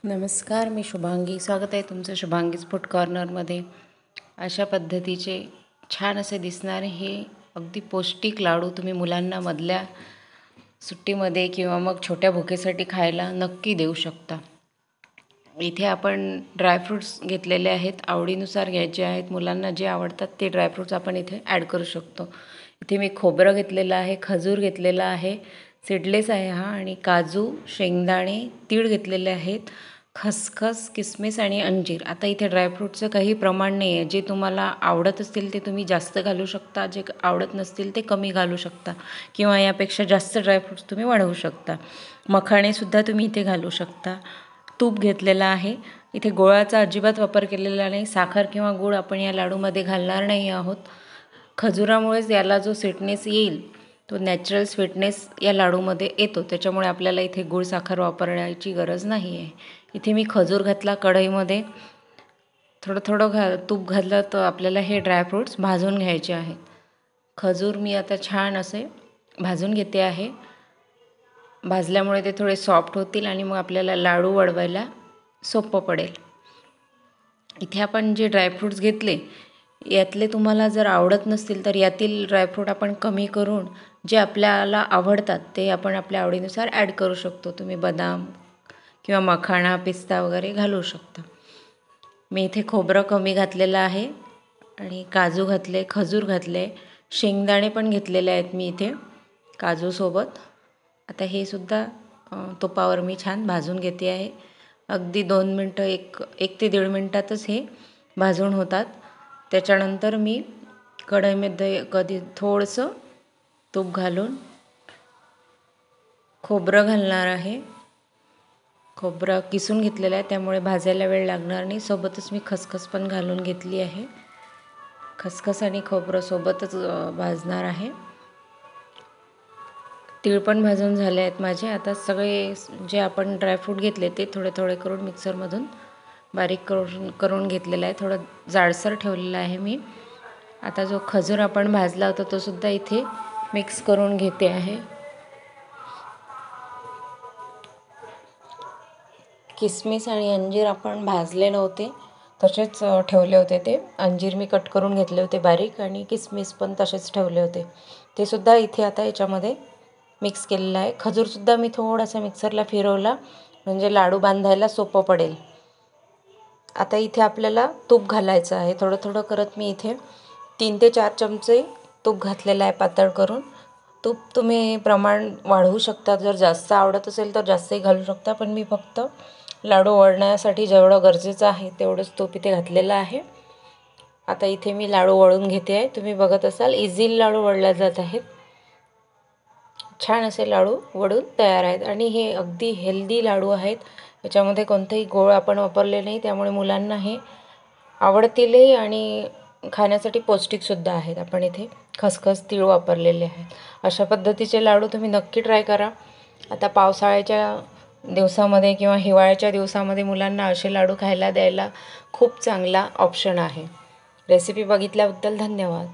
नमस्कार, मी शुभांगी. स्वागत आहे तुमचं शुभांगीज फूड कॉर्नरमध्ये. अशा पद्धतीचे छान असे दिसणारे हे अगदी पौष्टिक लाडू तुम्ही मुलांना मधल्या सुट्टीमध्ये किंवा मग छोट्या भुकेसाठी खायला नक्की देऊ शकता. इथे आपण ड्रायफ्रूट्स घेतलेले आहेत, आवडीनुसार घ्यायचे आहेत. मुलांना जे आवडतात ते ड्रायफ्रूट्स आपण इथे ॲड करू शकतो. इथे मी खोबरं घेतलेलं आहे, खजूर घेतलेला आहे, सीडलेस आहे हा, आणि काजू, शेंगदाणे, तीळ घेतलेले आहेत, खसखस, किसमिस आणि अंजीर. आता इथे ड्रायफ्रूटचं काही प्रमाण नाही आहे. जे तुम्हाला आवडत असतील ते तुम्ही जास्त घालू शकता, जे आवडत नसतील ते कमी घालू शकता, किंवा यापेक्षा जास्त ड्रायफ्रूट्स तुम्ही वाढवू शकता. मखाणेसुद्धा तुम्ही इथे घालू शकता. तूप घेतलेला आहे. इथे गुळाचा अजिबात वापर केलेला नाही. साखर किंवा गूळ आपण या लाडूमध्ये घालणार नाही आहोत. खजुरामुळेच याला जो स्वीटनेस येईल तो नॅचरल स्वीटनेस या लाडूमध्ये येतो, त्याच्यामुळे आपल्याला इथे गूळ साखर वापरण्याची गरज नाही आहे. इथे मी खजूर घातला कढईमध्ये. थोडं थोडं तूप घातलं तर आपल्याला हे ड्रायफ्रूट्स भाजून घ्यायचे आहेत. खजूर मी आता छान असे भाजून घेते आहे. भाजल्यामुळे ते थोडे सॉफ्ट होतील आणि मग आपल्याला लाडू वळवायला सोपं पडेल. इथे आपण जे ड्रायफ्रूट्स घेतले यातले तुम्हाला जर आवडत नसतील तर यातील ड्रायफ्रूट आपण कमी करून जे आपल्याला आवडतात ते आपण आपल्या आवडीनुसार ॲड करू शकतो. तुम्ही बदाम किंवा मखाणा, पिस्ता वगैरे घालू शकता. मी इथे खोबरं कमी घातलेलं आहे आणि काजू घातले, खजूर घातले, शेंगदाणे पण घेतलेले आहेत मी इथे काजूसोबत. आता हे सुद्धा तुपावर मी छान भाजून घेते आहे. अगदी 2 मिनटं, एक ते 1.5 मिनटातच हे भाजून होतात. त्याच्यानंतर मी कढईमध्ये थोडंसं तूप घालून खोबरं घालणार आहे. खोबरं किसून घेतलेलं आहे त्यामुळे भाजायला वेळ लागणार नाही. सोबतच मी खसखस पण घालून घेतली आहे. खसखस आणि खोबरं सोबतच भाजणार आहे. तीळ पण भाजून झाले आहेत माझे. आता सगळे जे आपण ड्रायफ्रूट घेतले ते थोडे थोडे करून मिक्सरमधून बारीक करून घेतलेलं आहे. थोडं जाडसर ठेवलेलं आहे मी. आता जो खजूर आपण भाजला होता तो सुद्धा इथे मिक्स करून घेते आहे. किसमिस आणि अंजीर आपण भाजले नव्हते, तसेच ठेवले होते. ते अंजीर मी कट करून घेतले होते बारीक, आणि किसमिस पण तसेच ठेवले होते. ते सुद्धा इथे आता याच्यामध्ये मिक्स केलेलं आहे. खजूरसुद्धा मी थोडासा मिक्सरला फिरवला म्हणजे लाडू बांधायला सोपं पडेल. आता इथे आपल्याला तूप घालायचं आहे. थोडं थोडं करत मी इथे 3 ते 4 चमचे तूप घातलेलं आहे पातळ करून. तूप तुम्ही प्रमाण वाढवू शकता. जर जास्त आवडत असेल तर जास्तही घालू शकता, पण मी फक्त लाडू वळण्यासाठी जेवढं गरजेचं आहे तेवढंच तूप इथे घातलेलं आहे. आता इथे मी लाडू वळून घेते आहे. तुम्ही बघत असाल इझिली लाडू वळल्या जात आहेत. छान असे लाडू वळून तयार आहेत आणि हे अगदी हेल्दी लाडू आहेत. याच्यामध्ये कोणतेही गोळ आपण वापरले नाही, त्यामुळे मुलांना हे आवडतीलही आणि खाण्यासाठी पौष्टिकसुद्धा आहेत. आपण इथे खसखस, तीळ वापरलेले आहेत. अशा पद्धतीचे लाडू तुम्ही नक्की ट्राय करा. आता पावसाळ्याच्या दिवसामध्ये किंवा हिवाळ्याच्या दिवसामध्ये मुलांना असे लाडू खायला द्यायला खूप चांगला ऑप्शन आहे. रेसिपी बघितल्याबद्दल धन्यवाद.